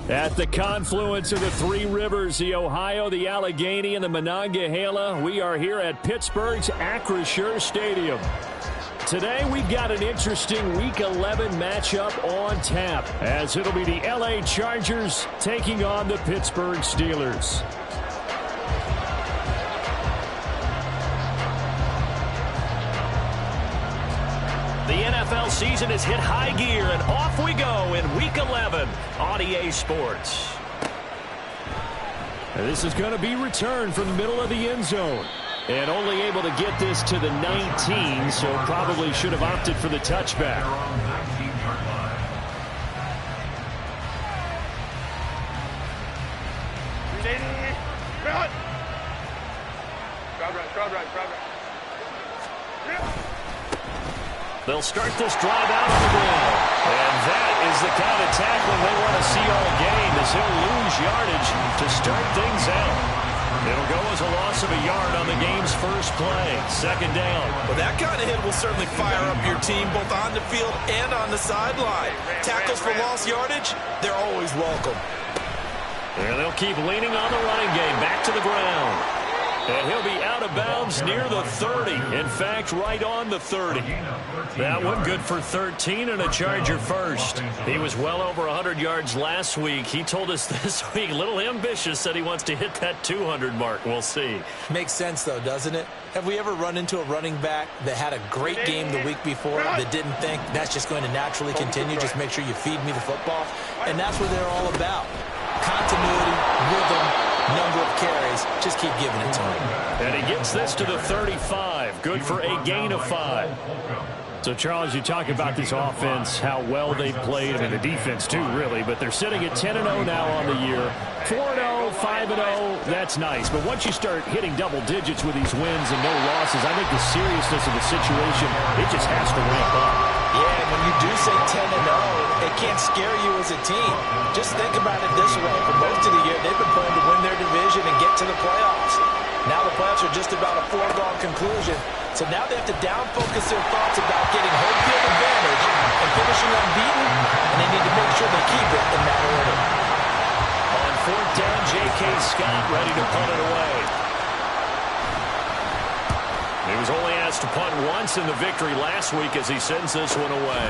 At the confluence of the three rivers, the Ohio, the Allegheny, and the Monongahela, we are here at Pittsburgh's Acrisure Stadium. Today, we've got an interesting Week 11 matchup on tap, as it'll be the LA Chargers taking on the Pittsburgh Steelers. The NFL season has hit high gear, and off we go in Week 11 on EA Sports. And this is going to be returned from the middle of the end zone. And only able to get this to the 19, so probably should have opted for the touchback. They'll start this drive out on the ground. And that is the kind of tackling they want to see all game, as he'll lose yardage to start things out. It'll go as a loss of a yard on the game's first play. Second down. Well, that kind of hit will certainly fire up your team both on the field and on the sideline. Tackles for lost yardage, they're always welcome. And they'll keep leaning on the running game. Back to the ground. And he'll be out of bounds near the 30. In fact, right on the 30. That one good for 13 and a Charger first. He was well over 100 yards last week. He told us this week, a little ambitious, said he wants to hit that 200 mark. We'll see. Makes sense, though, doesn't it? Have we ever run into a running back that had a great game the week before that didn't think that's just going to naturally continue? Just make sure you feed me the football. And that's what they're all about. Continuity, rhythm, number of carries. Just keep giving it to him. And he gets this to the 35. Good for a gain of 5. So, Charles, you talk about this offense, how well they played, and the defense, too, really. But they're sitting at 10-0 now on the year. 4-0, 5-0, that's nice. But once you start hitting double digits with these wins and no losses, I think the seriousness of the situation, it just has to ramp up. Yeah, when you do say 10-0, it can't scare you as a team. Just think about it this way. For most of the year, they've been playing to win their division and get to the playoffs. Now the playoffs are just about a foregone conclusion. So now they have to down-focus their thoughts about getting home field advantage and finishing unbeaten, and they need to make sure they keep it in that order. On fourth down, J.K. Scott ready to punt it away. He was only asked to punt once in the victory last week as he sends this one away.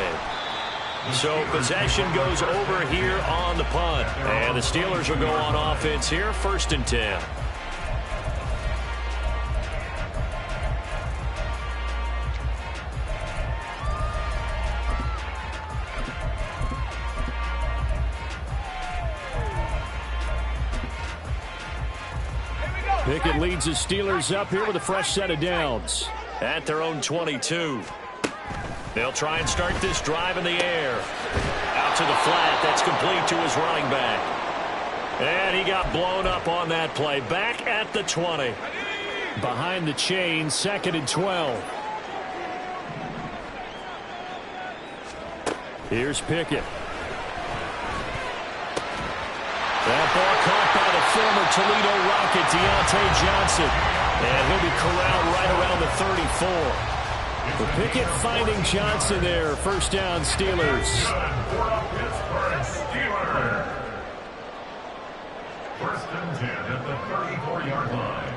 So possession goes over here on the punt. And the Steelers will go on offense here, 1st and 10. Pickett leads the Steelers up here with a fresh set of downs at their own 22. They'll try and start this drive in the air. Out to the flat. That's complete to his running back. And he got blown up on that play. Back at the 20. Behind the chain, 2nd and 12. Here's Pickett. That ball caught by the former Toledo Rocket, Deontay Johnson. And he'll be corralled right around the 34. For Pickett finding Johnson there. 1st down, Steelers. 1st and 10 at the 34-yard line.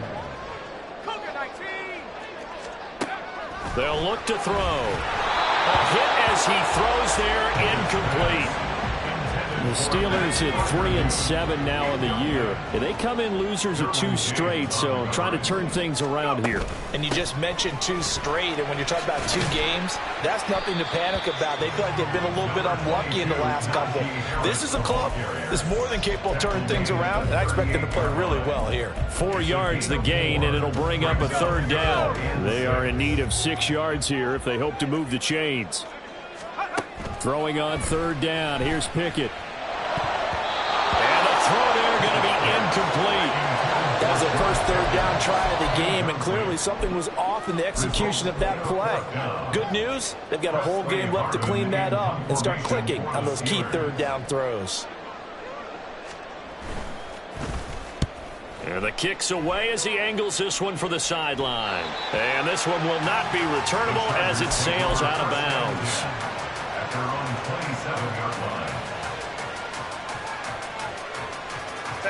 They'll look to throw. A hit as he throws there, incomplete. The Steelers at 3-7 now in the year. And they come in losers of 2 straight, so trying to turn things around here. And you just mentioned 2 straight, and when you're talking about 2 games, that's nothing to panic about. They feel like they've been a little bit unlucky in the last couple. This is a club that's more than capable of turning things around, and I expect them to play really well here. 4 yards the gain, and it'll bring up a 3rd down. They are in need of 6 yards here if they hope to move the chains. Throwing on 3rd down. Here's Pickett. Throw there going to be incomplete. That was the first 3rd down try of the game, and clearly something was off in the execution of that play. Good news, they've got a whole game left to clean that up and start clicking on those key 3rd down throws. And the kick's away as he angles this one for the sideline. And this one will not be returnable as it sails out of bounds. At their own 27-yard line.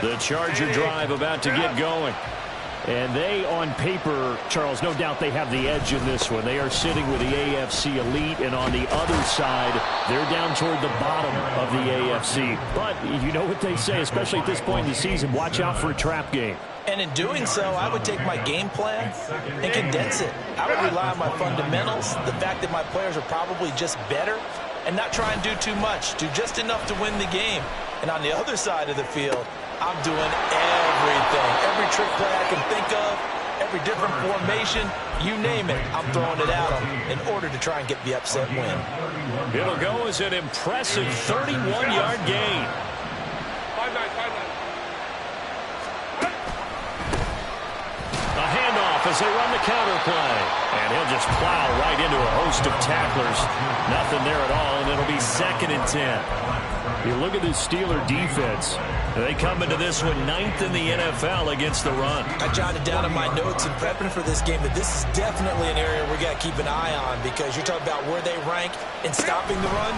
The Charger drive about to get going. And they, on paper, Charles, no doubt they have the edge in this one. They are sitting with the AFC elite, and on the other side, they're down toward the bottom of the AFC. But you know what they say, especially at this point in the season, watch out for a trap game. And in doing so, I would take my game plan and condense it. I would rely on my fundamentals, the fact that my players are probably just better, and not try and do too much, do just enough to win the game. And on the other side of the field, I'm doing everything. Every trick play I can think of, every different formation, you name it, I'm throwing it at them in order to try and get the upset win. It'll go as an impressive 31-yard gain. A handoff as they run the counter play. And he'll just plow right into a host of tacklers. Nothing there at all, and it'll be 2nd and 10. You look at this Steeler defense. They come into this one 9th in the NFL against the run. I jotted down in my notes in prepping for this game that this is definitely an area we got to keep an eye on, because you're talking about where they rank in stopping the run.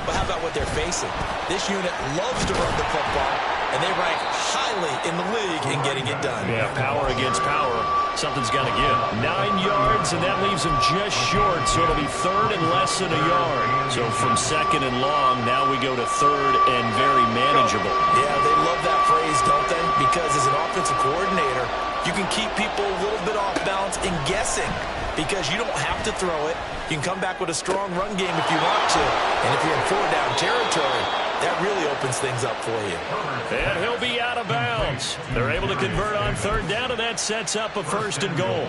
But how about what they're facing? This unit loves to run the football, and they rank highly in the league in getting it done. Yeah, power against power. Something's got to give. 9 yards, and that leaves them just short, so it'll be 3rd and less than a yard. So from 2nd and long, now we go to 3rd and very manageable. Yeah, they love that phrase, don't they? Because as an offensive coordinator, you can keep people a little bit off balance and guessing, because you don't have to throw it. You can come back with a strong run game if you want to. And if you're in 4-down territory, that really opens things up for you. And he'll be out of bounds. They're able to convert on 3rd down, and that sets up a 1st and goal.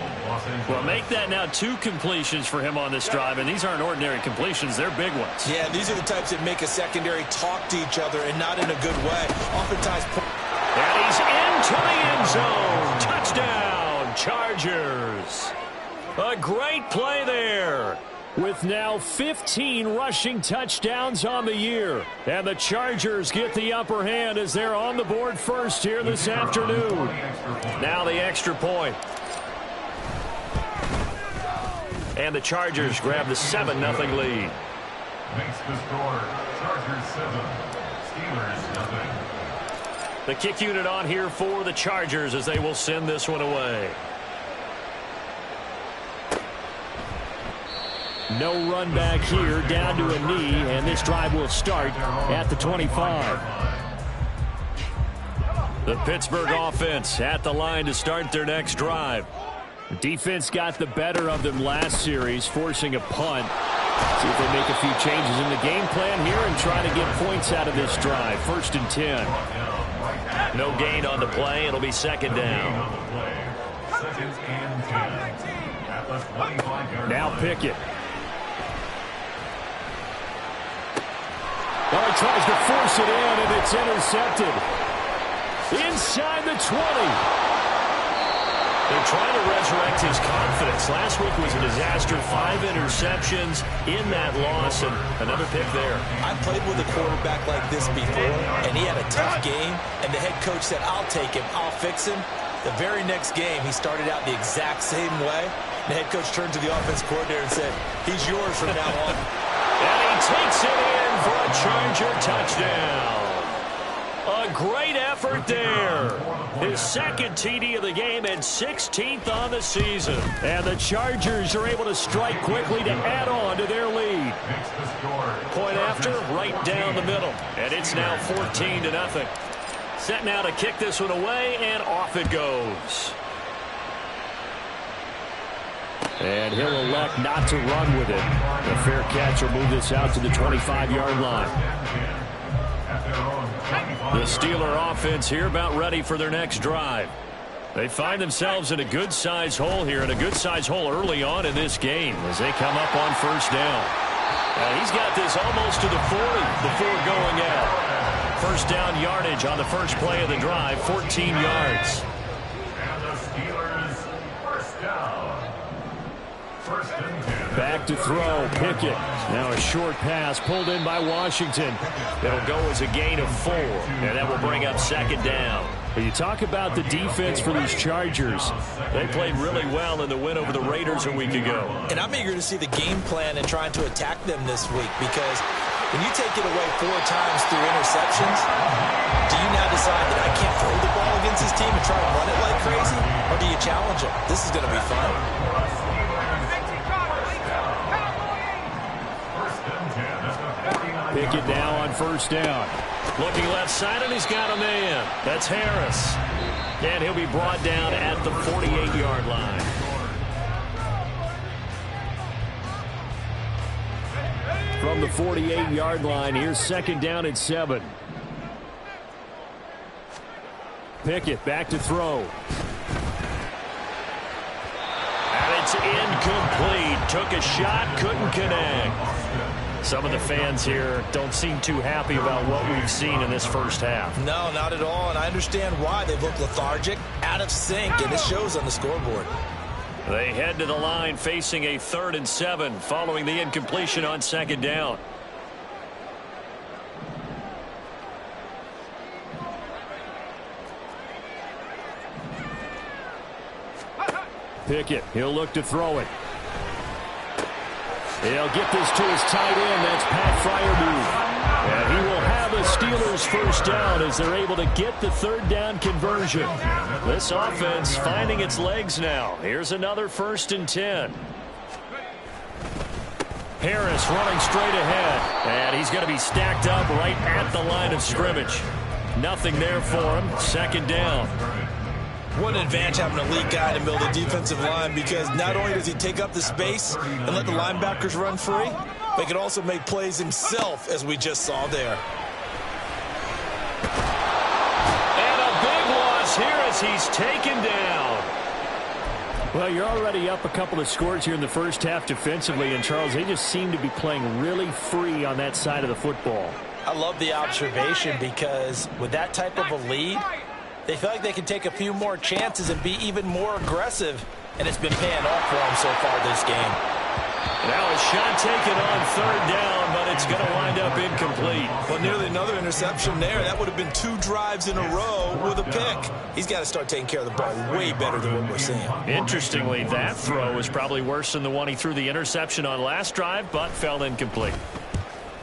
Well, make that now 2 completions for him on this drive, and these aren't ordinary completions. They're big ones. Yeah, these are the types that make a secondary talk to each other, and not in a good way. Oftentimes... And he's into the end zone. Touchdown, Chargers. A great play there, with now 15 rushing touchdowns on the year. And the Chargers get the upper hand as they're on the board first here this afternoon. Now the extra point. And the Chargers grab the 7-0 lead. Makes the score Chargers 7, Steelers 0. The kick unit on here for the Chargers as they will send this one away. No run back here, down to a knee, and this drive will start at the 25. The Pittsburgh offense at the line to start their next drive. The defense got the better of them last series, forcing a punt. See if they make a few changes in the game plan here and try to get points out of this drive. 1st and 10. No gain on the play. It'll be 2nd down. 2nd and 10. At the 25-yard Now Pickett. Well, he tries to force it in, and it's intercepted. Inside the 20. They're trying to resurrect his confidence. Last week was a disaster. 5 interceptions in that loss, and another pick there. I played with a quarterback like this before, and he had a tough game, and the head coach said, I'll take him, I'll fix him. The very next game, he started out the exact same way. The head coach turned to the offense coordinator and said, he's yours from now on. And he takes it in for a Charger touchdown. A great effort there. His 2nd TD of the game and 16th on the season. And the Chargers are able to strike quickly to add on to their lead. Point after, right down the middle. And it's now 14-0. Set now to kick this one away, and off it goes. And he'll elect not to run with it. The fair catch will move this out to the 25-yard line. The Steeler offense here about ready for their next drive. They find themselves in a good-sized hole here, and a good-sized hole early on in this game as they come up on 1st down. He's got this almost to the 40 before going out. 1st down yardage on the first play of the drive, 14 yards. And the Steelers 1st down. 1st and 10. Back to throw, Pickett. Now a short pass pulled in by Washington. It'll go as a gain of 4, and that will bring up 2nd down. When you talk about the defense for these Chargers, they played really well in the win over the Raiders a week ago. And I'm eager to see the game plan and trying to attack them this week, because when you take it away 4 times through interceptions, Do you now decide that I can't throw the ball against this team and try to run it like crazy? Or do you challenge them? This is going to be fun. Pickett now on first down. Looking left side, and he's got a man. That's Harris. And he'll be brought down at the 48-yard line. From the 48-yard line, here's second down and 7. Pickett back to throw. And it's incomplete. Took a shot, couldn't connect. Some of the fans here don't seem too happy about what we've seen in this first half. No, not at all, and I understand why. They look lethargic, out of sync, and it shows on the scoreboard. They head to the line facing a 3rd and 7 following the incompletion on second down. Pickett, he'll look to throw it. He'll get this to his tight end. That's Pat Freiermuth. And he will have a Steelers first down as they're able to get the 3rd down conversion. This offense finding its legs now. Here's another 1st and 10. Harris running straight ahead. And he's going to be stacked up right at the line of scrimmage. Nothing there for him. Second down. What an advantage having an elite guy to build a defensive line, because not only does he take up the space and let the linebackers run free, but he can also make plays himself, as we just saw there. And a big loss here as he's taken down. Well, you're already up a couple of scores here in the first half defensively, and Charles, they just seem to be playing really free on that side of the football. I love the observation, because with that type of a lead, they feel like they can take a few more chances and be even more aggressive, and it's been paying off for them so far this game. Now a shot taken on 3rd down, but it's going to wind up incomplete. Well, nearly another interception there. That would have been 2 drives in a row with a pick. He's got to start taking care of the ball way better than what we're seeing. Interestingly, that throw is probably worse than the one he threw the interception on last drive, but fell incomplete.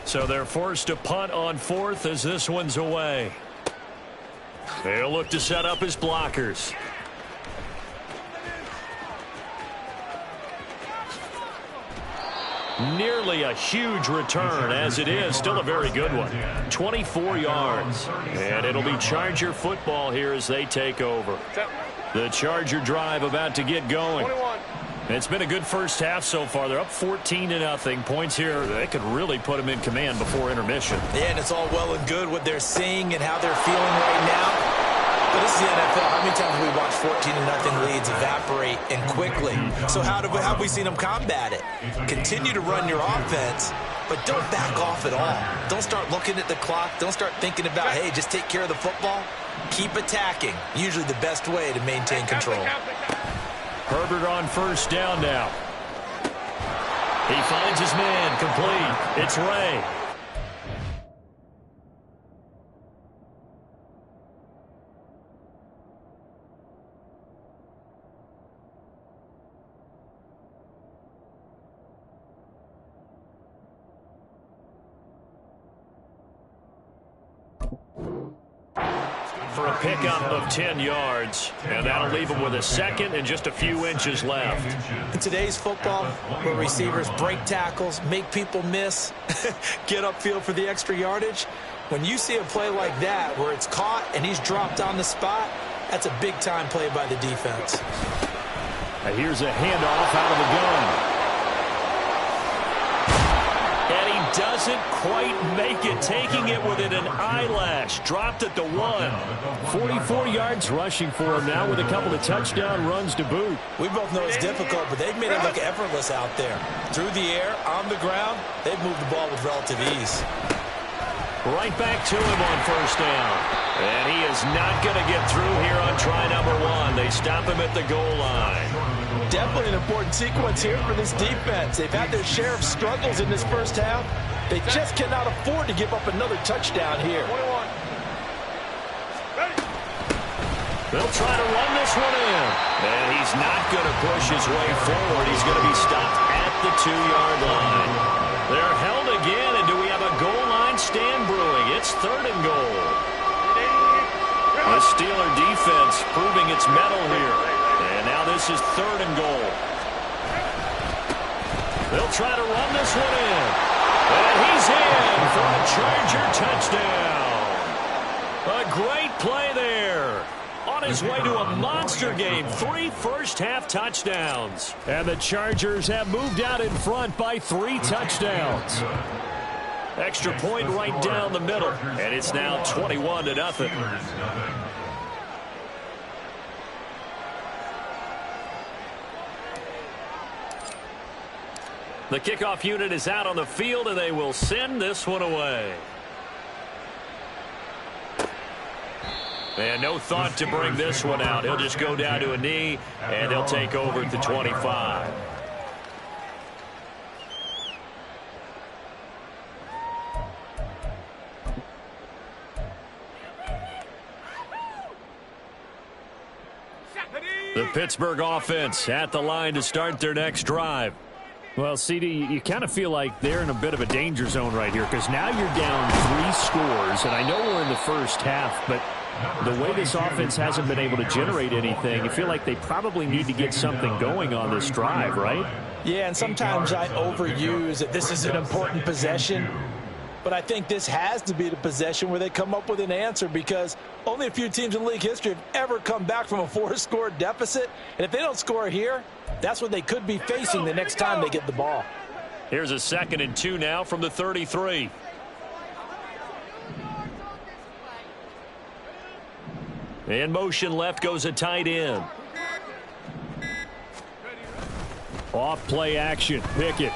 So they're forced to punt on 4th as this one's away. They'll look to set up his blockers. Nearly a huge return, as it is still a very good one. 24 yards. And it'll be Charger football here as they take over. The Charger drive about to get going. It's been a good first half so far. They're up 14-0. Points here, they could really put them in command before intermission. Yeah, and it's all well and good what they're seeing and how they're feeling right now. But this is the NFL. How many times have we watched 14-0 leads evaporate and quickly? So how have we seen them combat it? Continue to run your offense, but don't back off at all. Don't start looking at the clock. Don't start thinking about, hey, just take care of the football. Keep attacking. Usually the best way to maintain control. Herbert on first down now. He finds his man, complete. It's Ray. For a pickup of 10 yards, and that'll leave him with a 2nd and just a few inches left. In today's football, where receivers break tackles, make people miss, get upfield for the extra yardage, when you see a play like that where it's caught and he's dropped on the spot, that's a big-time play by the defense. And here's a handoff out of the gun. And he doesn't quite make it, taking it within an eyelash. Dropped at the 1. 44 yards rushing for him now with a couple of touchdown runs to boot. We both know it's difficult, but they've made it look effortless out there. Through the air, on the ground, they've moved the ball with relative ease. Right back to him on first down. And he is not going to get through here on try number 1. They stop him at the goal line. Definitely an important sequence here for this defense. They've had their share of struggles in this first half. They just cannot afford to give up another touchdown here. They'll try to run this one in. And he's not going to push his way forward. He's going to be stopped at the 2-yard line. They're held again, and do we have a goal line stand brewing? It's 3rd and goal. The Steeler defense proving its mettle here. And now this is 3rd and goal. They'll try to run this one in. And he's in for a Charger touchdown. A great play there. On his way to a monster game. 3 first-half touchdowns. And the Chargers have moved out in front by 3 touchdowns. Extra point right down the middle. And it's now 21-0. The kickoff unit is out on the field, and they will send this one away. And no thought to bring this one out. He'll just go down to a knee, and he'll take over at the 25. The Pittsburgh offense at the line to start their next drive. Well, CD, you kind of feel like they're in a bit of a danger zone right here because now you're down 3 scores, and I know we're in the first half, but the way this offense hasn't been able to generate anything, you feel like they probably need to get something going on this drive, right? Yeah, and sometimes I overuse that this is an important possession. But I think this has to be the possession where they come up with an answer because only a few teams in league history have ever come back from a 4-score deficit. And if they don't score here, that's what they could be facing the next time they get the ball. Here's a 2nd and 2 now from the 33. In motion left goes a tight end. Off play action. Pickett.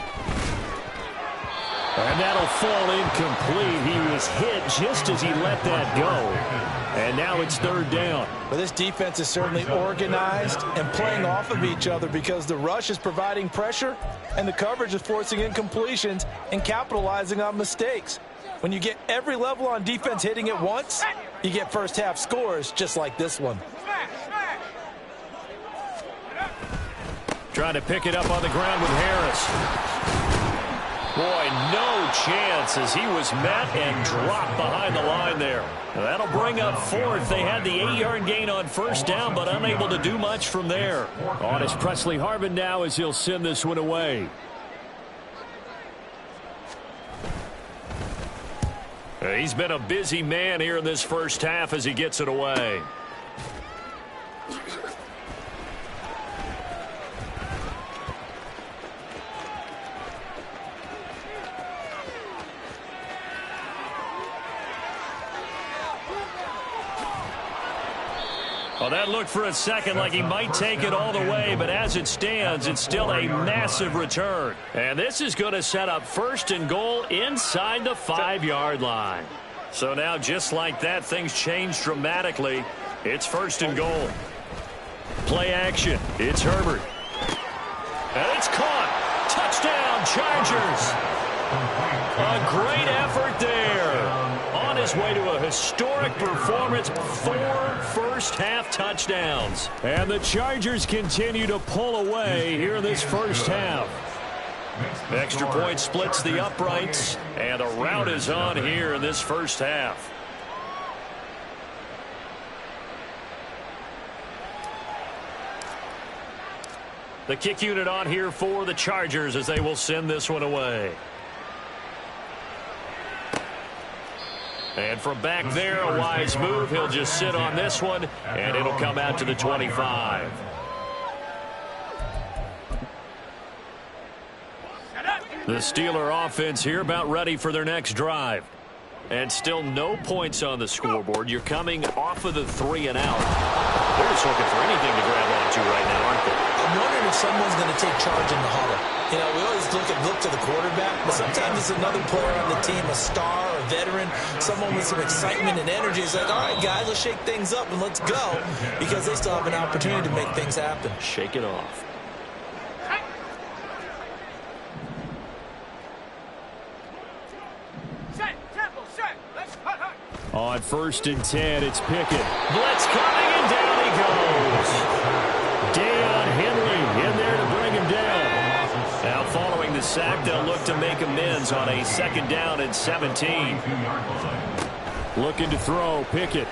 And that'll fall incomplete. He was hit just as he let that go. And now it's 3rd down. Well, this defense is certainly organized and playing off of each other because the rush is providing pressure and the coverage is forcing incompletions and capitalizing on mistakes. When you get every level on defense hitting at once, you get first-half scores just like this one. Trying to pick it up on the ground with Harris. Boy, no chance as he was met and dropped behind the line there. That'll bring up 4th. They had the 8-yard gain on 1st down, but unable to do much from there. On is Presley Harvin now as he'll send this one away. He's been a busy man here in this first half as he gets it away. Well, that looked for a second like he might take it all the way, but as it stands, it's still a massive return. And this is going to set up 1st and goal inside the 5-yard line. So now, just like that, things change dramatically. It's 1st and goal. Play action. It's Herbert. And it's caught. Touchdown, Chargers. A great effort there. On his way to a historic performance, 4 first-half touchdowns. And the Chargers continue to pull away here in this first half. Extra point splits the uprights, and a rout is on here in this first half. The kick unit on here for the Chargers as they will send this one away. And from back there, a wise move. He'll just sit on this one, and it'll come out to the 25. The Steeler offense here about ready for their next drive. And still no points on the scoreboard. You're coming off of the 3 and out. They're just looking for anything to grab onto right now, aren't they? I'm wondering if someone's going to take charge in the huddle. You know, we always look to the quarterback, but sometimes it's another player on the team, a star, a veteran, someone with some excitement and energy. It's like, all right, guys, let's shake things up and let's go, because they still have an opportunity to make things happen. Shake it off. On 1st and 10, it's Pickett. Blitz coming, and down he goes. Deion Henry in there to bring him down. Now following the sack, they'll look to make amends on a 2nd down and 17. Looking to throw, Pickett.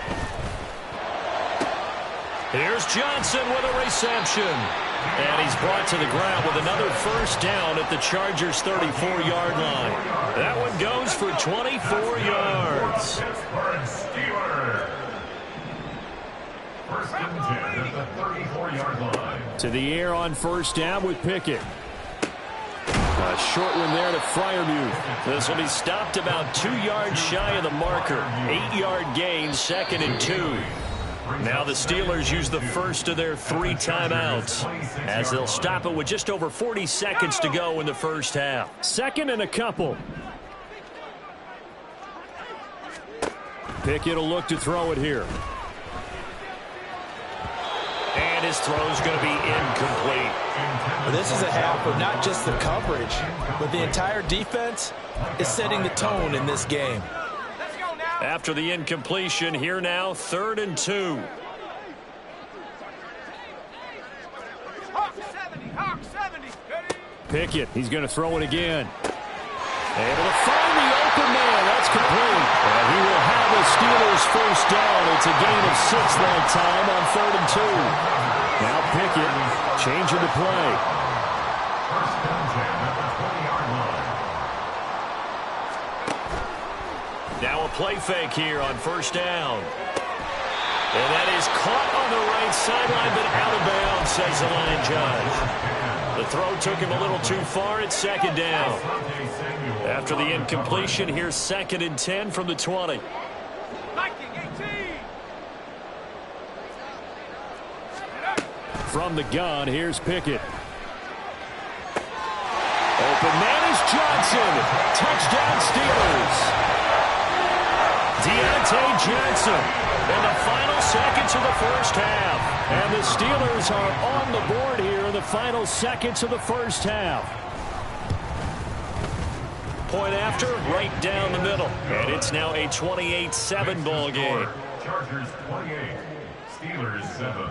Here's Johnson with a reception. And he's brought to the ground with another first down at the Chargers' 34-yard line. That one goes for 24 yards. Pittsburgh Steelers. First and 10 at the 34-yard line. To the air on first down with Pickett. A short one there to Freiermuth. This will be stopped about 2 yards shy of the marker. 8-yard gain, 2nd and 2. Now the Steelers use the first of their 3 timeouts as they'll stop it with just over 40 seconds to go in the first half. 2nd and a couple. Pickett will look to throw it here. And his throw's going to be incomplete. Well, this is a half of not just the coverage, but the entire defense is setting the tone in this game. After the incompletion, here now, 3rd and 2. Pickett, he's going to throw it again. Able to find the open man. That's complete. And he will have the Steelers first down. It's a gain of 6 that time on 3rd and 2. Now Pickett changing the play. First and 10 at the 20-yard line. Now a play fake here on first down. And that is caught on the right sideline, but out of bounds, says the line judge. The throw took him a little too far. It's 2nd down. After the incompletion, here's 2nd and 10 from the 20. From the gun, here's Pickett. Open man is Johnson. Touchdown Steelers. Deontay Johnson in the final seconds of the first half. And the Steelers are on the board here in the final seconds of the first half. Point after, right down the middle. And it's now a 28-7 ball game. Chargers 28, Steelers 7.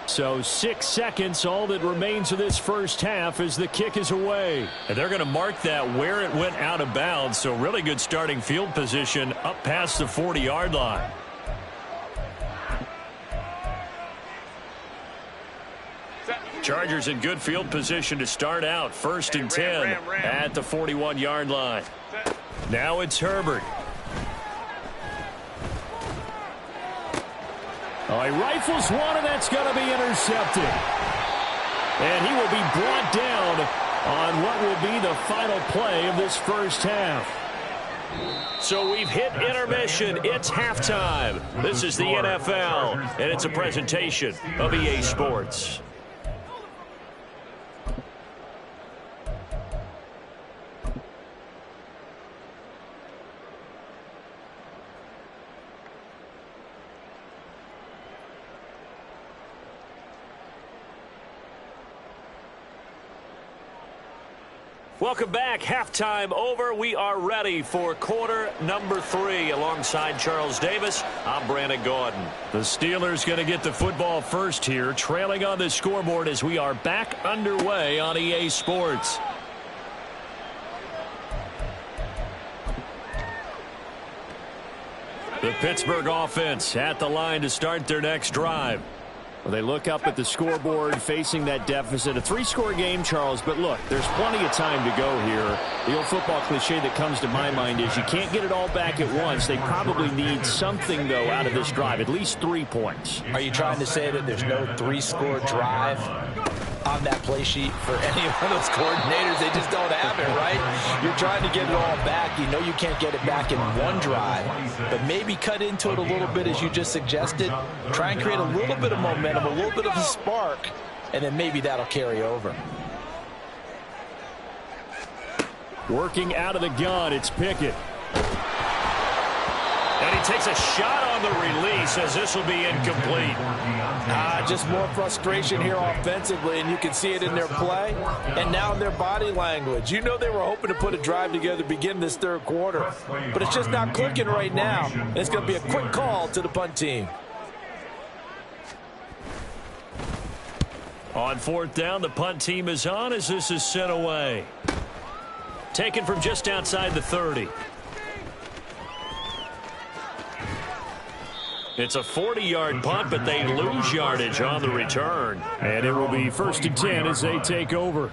So 6 seconds, all that remains of this first half as the kick is away. And they're going to mark that where it went out of bounds. So really good starting field position up past the 40-yard line. Chargers in good field position to start out. 1st and 10 at the 41-yard line. Now it's Herbert. Oh, he rifles one, and that's going to be intercepted. And he will be brought down on what will be the final play of this first half. So we've hit intermission. It's halftime. This is the NFL, and it's a presentation of EA Sports. Welcome back. Halftime over. We are ready for quarter number 3. Alongside Charles Davis, I'm Brandon Gaudin. The Steelers going to get the football first here, trailing on the scoreboard as we are back underway on EA Sports. The Pittsburgh offense at the line to start their next drive. Well, they look up at the scoreboard facing that deficit. A 3-score game, Charles, but look, there's plenty of time to go here. The old football cliche that comes to my mind is you can't get it all back at once. They probably need something, though, out of this drive, at least 3 points. Are you trying to say that there's no 3-score drive on that play sheet for any one of those coordinators? They just don't have it, right? You're trying to get it all back. You know you can't get it back in one drive, but maybe cut into it a little bit as you just suggested. Try and create a little bit of momentum, a little bit of a spark, and then maybe that'll carry over. Working out of the gun, it's Pickett. And he takes a shot on the release as this will be incomplete. Just more frustration here offensively, and you can see it in their play and now in their body language. You know they were hoping to put a drive together to begin this third quarter, but it's just not clicking right now. And it's going to be a quick call to the punt team. On 4th down, the punt team is on as this is sent away. Taken from just outside the 30. It's a 40-yard punt, but they lose yardage on the return. And it will be 1st and 10 as they take over.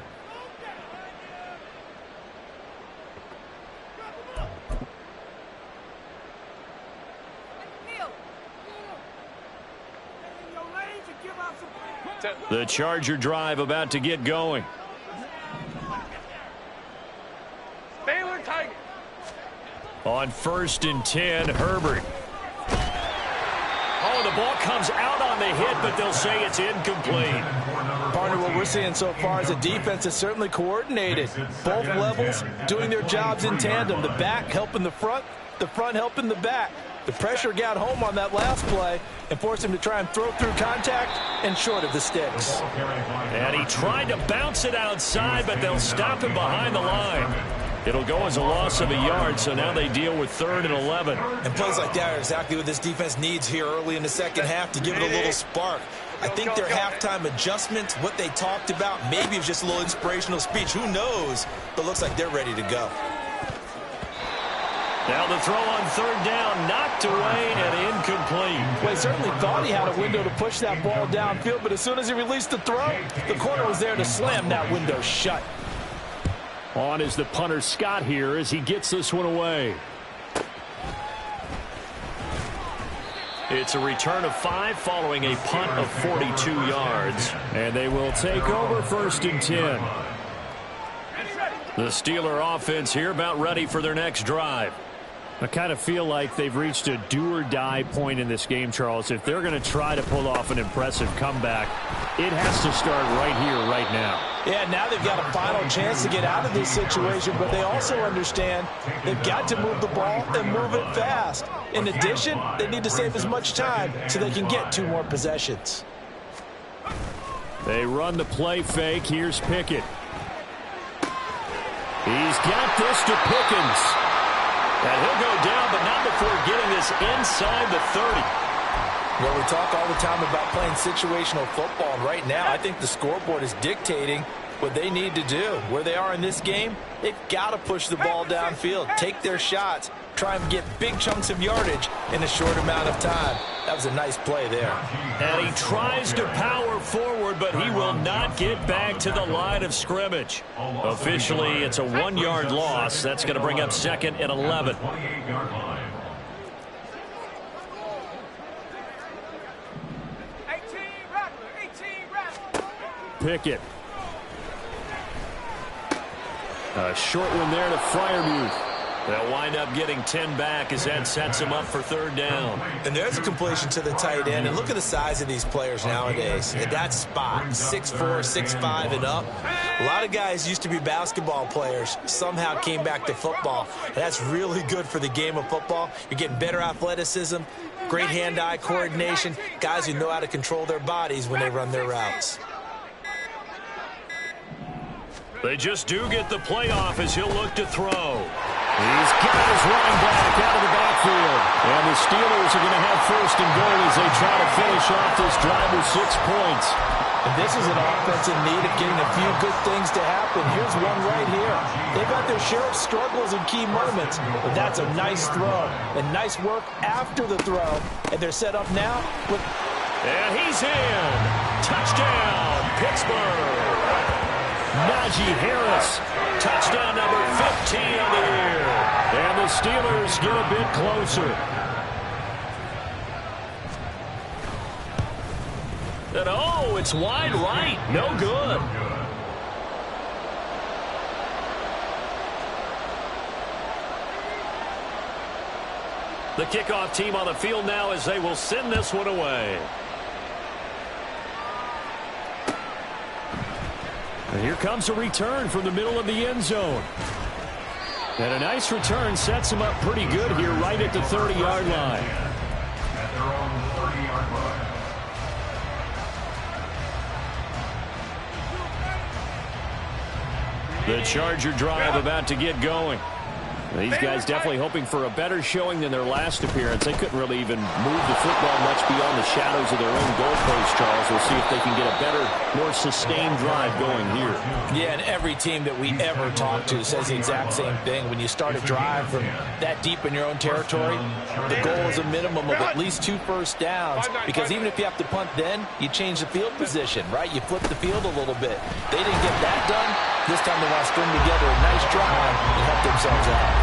The Charger drive about to get going. On 1st and 10, Herbert. Oh, the ball comes out on the hit, but they'll say it's incomplete. Partner, what we're seeing so far is the defense is certainly coordinated. Both levels doing their jobs in tandem. The back helping the front helping the back. The pressure got home on that last play and forced him to try and throw through contact and short of the sticks. And he tried to bounce it outside, but they'll stop him behind the line. It'll go as a loss of a yard, so now they deal with 3rd and 11. And plays like that are exactly what this defense needs here early in the second half to give it a little spark. I think their halftime adjustments, what they talked about, maybe it was just a little inspirational speech. Who knows? But looks like they're ready to go. Now the throw on 3rd down, knocked away and incomplete. Well, he certainly thought he had a window to push that ball downfield, but as soon as he released the throw, the corner was there to slam that window shut. On is the punter Scott here as he gets this one away. It's a return of 5 following a punt of 42 yards. And they will take over 1st and 10. The Steeler offense here about ready for their next drive. I kind of feel like they've reached a do-or-die point in this game, Charles. If they're going to try to pull off an impressive comeback, it has to start right here, right now. Yeah, now they've got a final chance to get out of this situation, but they also understand they've got to move the ball and move it fast. In addition, they need to save as much time so they can get 2 more possessions. They run the play fake. Here's Pickett. He's got this to Pickens. And he'll go down, but not before getting this inside the 30. Well, we talk all the time about playing situational football, and right now I think the scoreboard is dictating what they need to do. Where they are in this game, they've got to push the ball downfield, take their shots, try and get big chunks of yardage in a short amount of time. That was a nice play there. And he tries to power forward, but he will not get back to the line of scrimmage. Officially, it's a 1-yard loss. That's going to bring up 2nd and 11. Pickett. A short one there to Freiermuth. They'll wind up getting 10 back as that sets him up for 3rd down. And there's a completion to the tight end. And look at the size of these players nowadays. At that spot, 6'4", 6'5", and up. A lot of guys used to be basketball players, somehow came back to football. And that's really good for the game of football. You're getting better athleticism, great hand-eye coordination, guys who know how to control their bodies when they run their routes. They just do get the playoff as he'll look to throw. He's got his running back out of the backfield. And the Steelers are going to have 1st and goal as they try to finish off this drive with 6 points. And this is an offense in need of getting a few good things to happen. Here's one right here. They've got their share of struggles in key moments, but that's a nice throw. And nice work after the throw. And they're set up now with... And he's in. Touchdown, Pittsburgh. Najee Harris, touchdown number 15 on the year. And the Steelers get a bit closer. And oh, it's wide right. No good. The kickoff team on the field now as they will send this one away. And here comes a return from the middle of the end zone. And a nice return sets him up pretty good here right at the 30-yard line. At their own 30-yard line. The Charger drive about to get going. These guys definitely hoping for a better showing than their last appearance. They couldn't really even move the football much beyond the shadows of their own goalpost, Charles. We'll see if they can get a better, more sustained drive going here. Yeah, and every team that we ever talk to says the exact same thing. When you start a drive from that deep in your own territory, the goal is a minimum of at least 2 first downs, because even if you have to punt then, you change the field position, right? You flip the field a little bit. They didn't get that done. This time they want to string together a nice drive and help themselves out.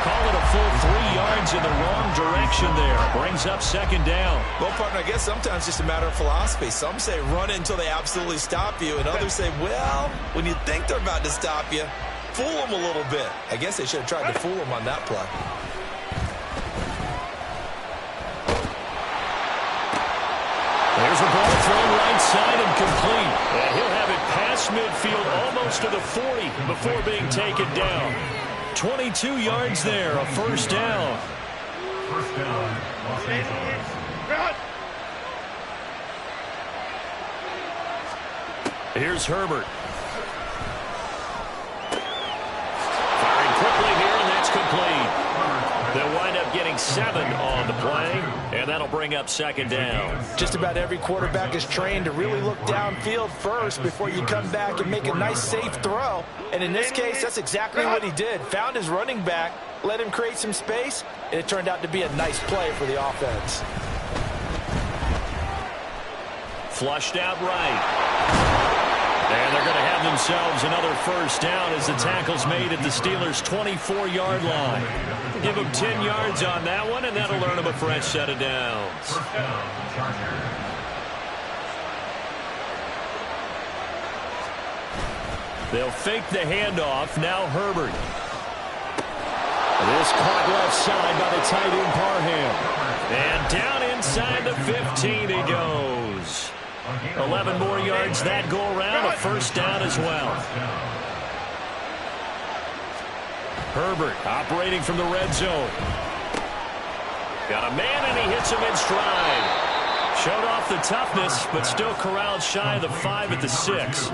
Call it a full 3 yards in the wrong direction there. Brings up second down. Well, partner, I guess sometimes it's just a matter of philosophy. Some say run it until they absolutely stop you, and others say, well, when you think they're about to stop you, fool them a little bit. I guess they should have tried to fool them on that play. There's a ball thrown right side and complete. And he'll have it past midfield almost to the 40 before being taken down. 22 yards there, a first down. First down, Los Angeles. Here's Herbert. Firing quickly here, and that's complete. They'll wind up getting 7 on the play, and that'll bring up second down. Just about every quarterback is trained to really look downfield first before you come back and make a nice, safe throw. And in this case, that's exactly what he did. Found his running back, let him create some space, and it turned out to be a nice play for the offense. Flushed out right. And they're going to have themselves another first down as the tackle's made at the Steelers' 24-yard line. Give them 10 yards on that one, and that'll earn them a fresh set of downs. First down, Chargers. They'll fake the handoff. Now Herbert. This caught left side by the tight end Parham. And down inside the 15 he goes. 11 more yards that go around, a first down as well. Herbert operating from the red zone. Got a man, and he hits him in stride. Showed off the toughness, but still corralled shy of the 5 at the 6.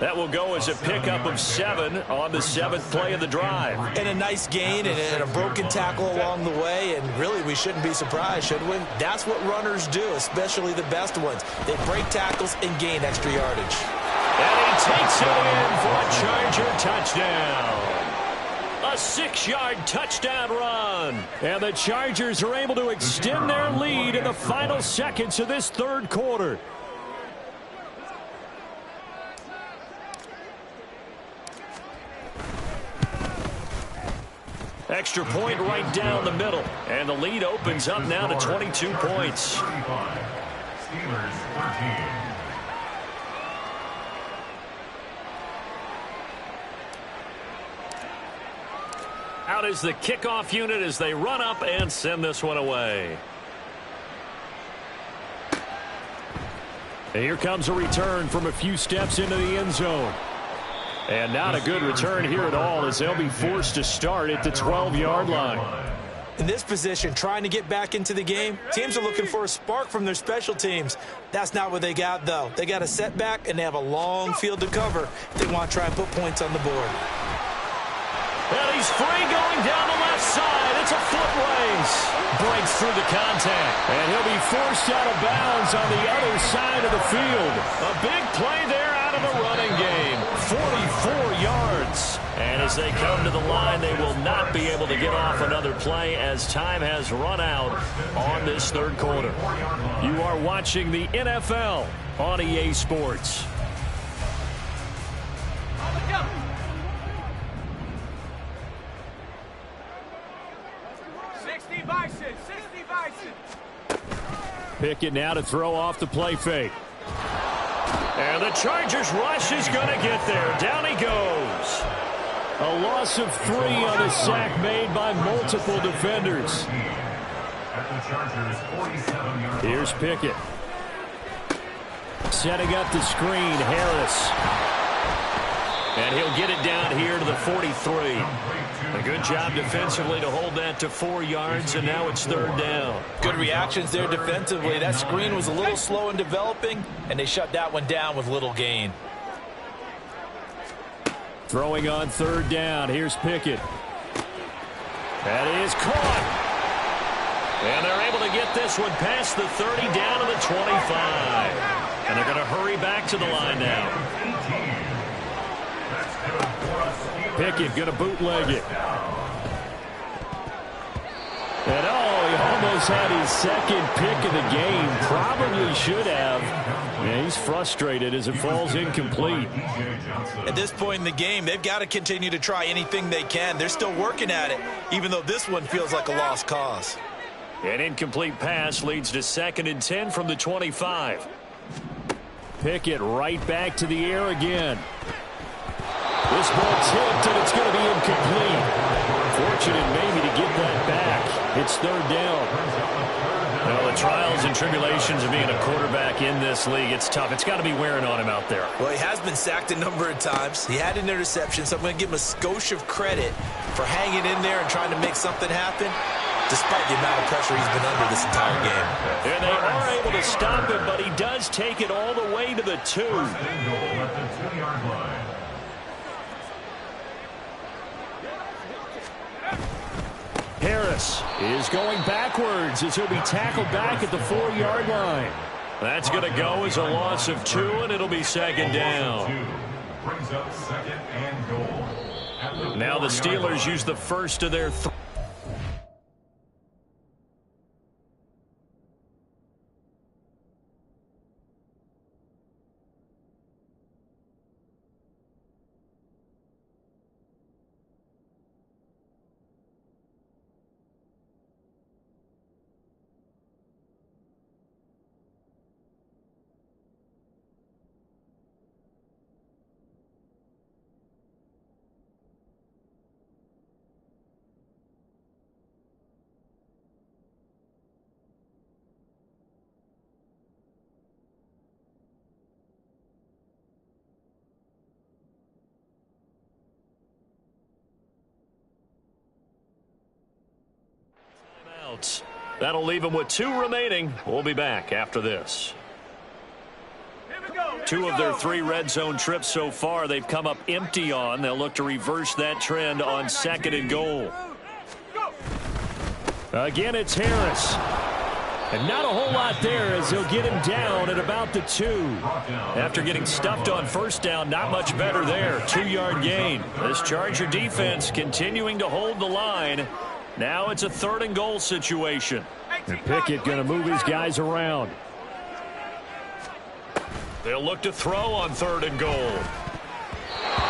That will go as a pickup of 7 on the 7th play of the drive. And a nice gain and a broken tackle along the way, and really we shouldn't be surprised, should we? That's what runners do, especially the best ones. They break tackles and gain extra yardage. And he takes it in for a Charger touchdown. A 6-yard touchdown run. And the Chargers are able to extend their lead in the final seconds of this third quarter. Extra point right down the middle. And the lead opens up now to 22 points. 35. Steelers 13. Out is the kickoff unit as they run up and send this one away. And here comes a return from a few steps into the end zone. And not a good return here at all as they'll be forced to start at the 12-yard line. In this position, trying to get back into the game, teams are looking for a spark from their special teams. That's not what they got, though. They got a setback, and they have a long field to cover if they want to try and put points on the board. And he's free going down the left side. It's a foot race. Breaks through the contact. And he'll be forced out of bounds on the other side of the field. A big play there out of the running game. 44 yards. And as they come to the line, they will not be able to get off another play as time has run out on this third quarter. You are watching the NFL on EA Sports. Pickett now to throw off the play fake. And the Chargers rush is going to get there. Down he goes. A loss of 3 on the sack made by multiple defenders. Here's Pickett. Setting up the screen, Harris. And he'll get it down here to the 43. A good job defensively to hold that to 4 yards, and now it's third down. Good reactions there defensively. That screen was a little slow in developing, and they shut that one down with little gain. Throwing on third down. Here's Pickett. That is caught. And they're able to get this one past the 30 down to the 25. And they're going to hurry back to the line now. Pickett going to bootleg it. And he almost had his second pick of the game. Probably should have. Yeah, he's frustrated as it falls incomplete. At this point in the game, they've got to continue to try anything they can. They're still working at it, even though this one feels like a lost cause. An incomplete pass leads to 2nd and 10 from the 25. Pickett right back to the air again. This ball tipped, and it's going to be incomplete. Fortunate maybe to get that back. It's 3rd down. Well, the trials and tribulations of being a quarterback in this league, it's tough. It's got to be wearing on him out there. Well, he has been sacked a number of times. He had an interception, so I'm going to give him a skosh of credit for hanging in there and trying to make something happen, despite the amount of pressure he's been under this entire game. And they are able to stop him, but he does take it all the way to the 2. Harris is going backwards as he'll be tackled back at the 4-yard line. That's going to go as a loss of 2, and it'll be 2nd down. Now the Steelers use the first of their 3. That'll leave him with 2 remaining. We'll be back after this. 2 of their 3 red zone trips so far they've come up empty on. They'll look to reverse that trend on 2nd and goal. Again, it's Harris. And not a whole lot there as he'll get him down at about the 2. After getting stuffed on 1st down, not much better there. 2-yard gain. This Charger defense continuing to hold the line. Now it's a 3rd and goal situation. And Pickett going to move his guys around. They'll look to throw on 3rd and goal.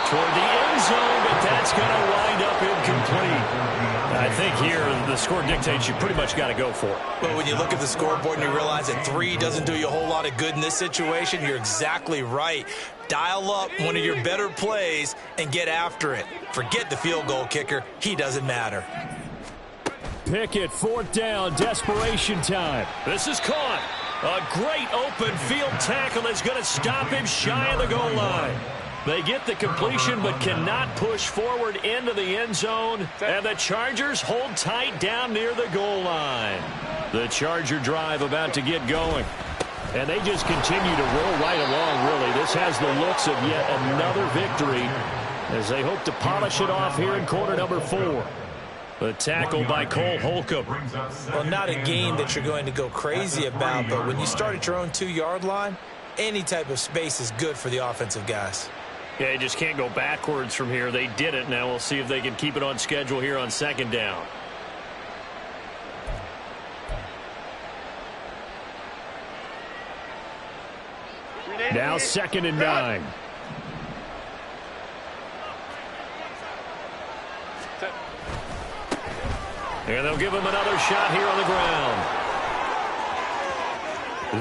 Toward the end zone, but that's going to wind up incomplete. I think here the score dictates you pretty much got to go for it. But when you look at the scoreboard and you realize that 3 doesn't do you a whole lot of good in this situation, you're exactly right. Dial up one of your better plays and get after it. Forget the field goal kicker. He doesn't matter. Pickett, 4th down, desperation time. This is caught. A great open field tackle is going to stop him shy of the goal line. They get the completion but cannot push forward into the end zone. And the Chargers hold tight down near the goal line. The Charger drive about to get going. And they just continue to roll right along, really. This has the looks of yet another victory as they hope to polish it off here in quarter number 4. The tackle by Cole Holcomb. Well, not a game that you're going to go crazy about, but when you start at your own 2-yard line, any type of space is good for the offensive guys. Yeah, you just can't go backwards from here. They did it. Now we'll see if they can keep it on schedule here on 2nd down. Now 2nd and 9. And they'll give him another shot here on the ground.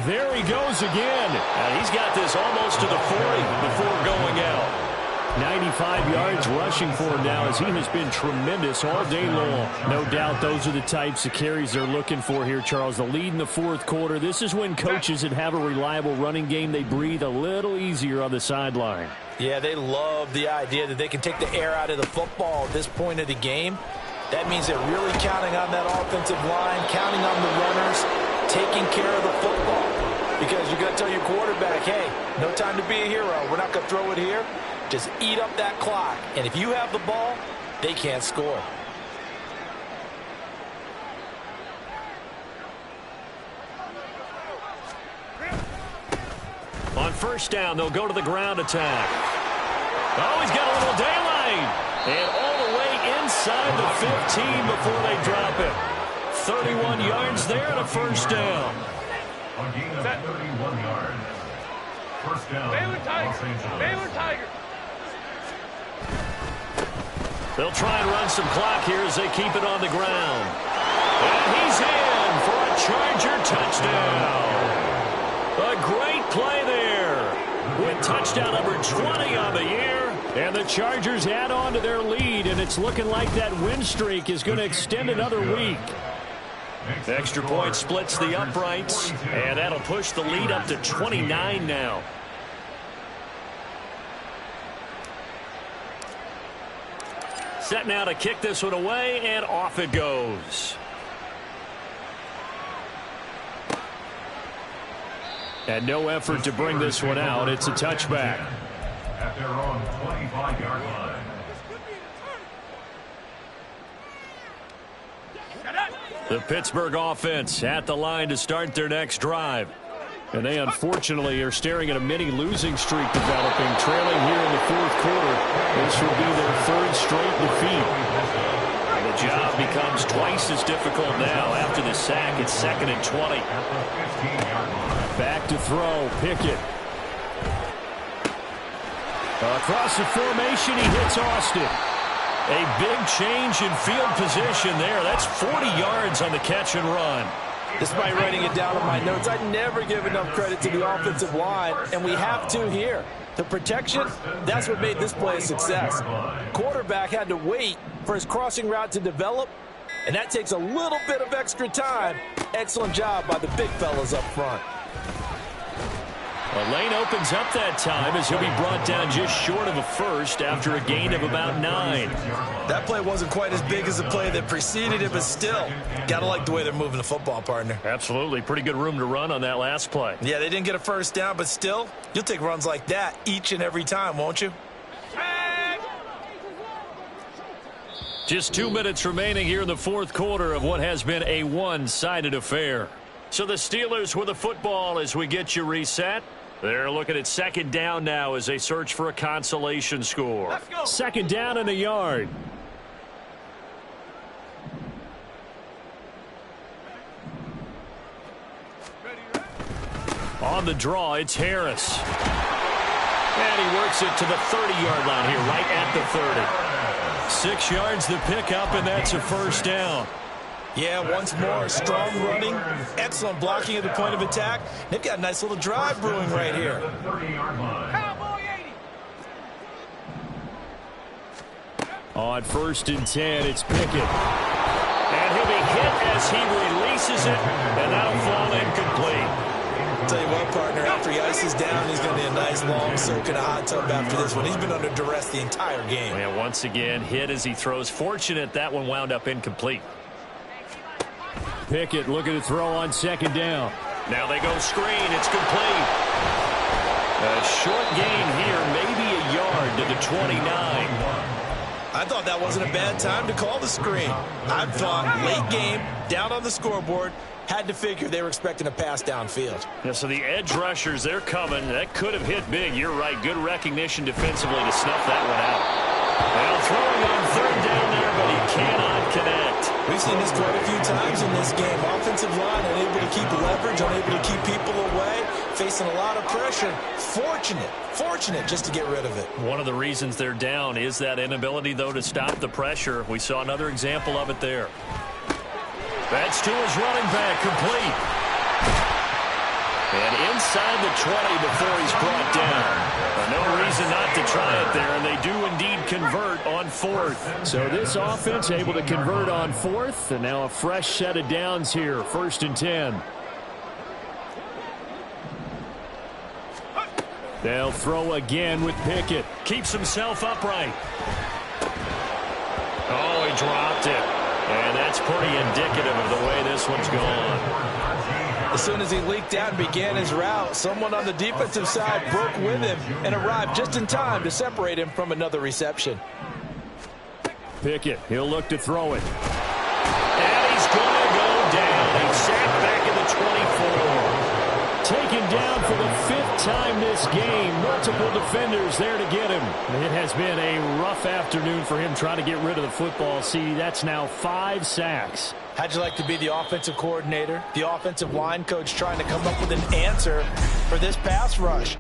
There he goes again. And he's got this almost to the 40 before going out. 95 yards rushing for him now as he has been tremendous all day long. No doubt those are the types of carries they're looking for here, Charles. The lead in the 4th quarter. This is when coaches that have a reliable running game, they breathe a little easier on the sideline. Yeah, they love the idea that they can take the air out of the football at this point of the game. That means they're really counting on that offensive line, counting on the runners, taking care of the football. Because you're going to tell your quarterback, hey, no time to be a hero. We're not going to throw it here. Just eat up that clock. And if you have the ball, they can't score. first down. They'll go to the ground attack. Oh, he's got a little daylight. And all the way inside the 15 before they drop it. 31 yards there and a first down. A gain of 31 yards. First down, Los Angeles. Baylor Tigers. They'll try and run some clock here as they keep it on the ground. And he's in for a Charger touchdown. A great play there with touchdown number 20 on the year. And the Chargers add on to their lead, and it's looking like that win streak is going to extend another week. The extra point splits the uprights, and that'll push the lead up to 29 now. Set now to kick this one away, and off it goes. And no effort to bring this one out. It's a touchback. At their own 25-yard line. The Pittsburgh offense at the line to start their next drive. And they unfortunately are staring at a mini losing streak developing, trailing here in the fourth quarter. This will be their third straight defeat. And the job becomes twice as difficult now after the sack. It's 2nd and 20. Back to throw. Pickett. Across the formation, he hits Austin. A big change in field position there. That's 40 yards on the catch and run. Despite writing it down on my notes, I never give enough credit to the offensive line, and we have to here. The protection, that's what made this play a success. Quarterback had to wait for his crossing route to develop, and that takes a little bit of extra time. Excellent job by the big fellas up front. A lane opens up that time as he'll be brought down just short of a first after a gain of about 9. That play wasn't quite as big as the play that preceded it, but still, got to like the way they're moving the football, partner. Absolutely. Pretty good room to run on that last play. Yeah, they didn't get a first down, but still, you'll take runs like that each and every time, won't you? Just 2 minutes remaining here in the fourth quarter of what has been a one-sided affair. So the Steelers with the football as we get you reset. They're looking at 2nd down now as they search for a consolation score. 2nd down and a yard. On the draw, it's Harris. And he works it to the 30-yard line here, right at the 30. 6 yards the pickup, and that's a first down. Yeah, once more, strong running, excellent blocking at the point of attack. They've got a nice little drive brewing right here. On 1st and 10, it's Pickett. And he'll be hit as he releases it, and that'll fall incomplete. I'll tell you what, partner, after he ices down, he's going to be a nice long soak in a hot tub after this one. He's been under duress the entire game. And once again, hit as he throws. Fortunate that one wound up incomplete. Pickett looking to throw on 2nd down. Now they go screen. It's complete. A short gain here, maybe a yard to the 29. I thought that wasn't a bad time to call the screen. I thought late game, down on the scoreboard, had to figure they were expecting a pass downfield. Yeah, so the edge rushers, they're coming. That could have hit big. You're right. Good recognition defensively to snuff that one out. Now throwing on 3rd down there, but he cannot connect. We've seen this quite a few times in this game. Offensive line unable to keep leverage, unable to keep people away, facing a lot of pressure. Fortunate just to get rid of it. One of the reasons they're down is that inability, though, to stop the pressure. We saw another example of it there. That's to his running back, complete. And inside the 20 before he's brought down. No reason not to try it there, and they do indeed convert on 4th. So this offense able to convert on 4th, and now a fresh set of downs here, 1st and 10. They'll throw again with Pickett. Keeps himself upright. Oh, he dropped it. And that's pretty indicative of the way this one's gone. As soon as he leaked out and began his route, someone on the defensive side broke with him and arrived just in time to separate him from another reception. Pickett, he'll look to throw it. And he's going to go down. He's sacked back in the 24. taken down for the 5th time this game. Multiple defenders there to get him. It has been a rough afternoon for him trying to get rid of the football. See, that's now 5 sacks. How'd you like to be the offensive coordinator, the offensive line coach trying to come up with an answer for this pass rush?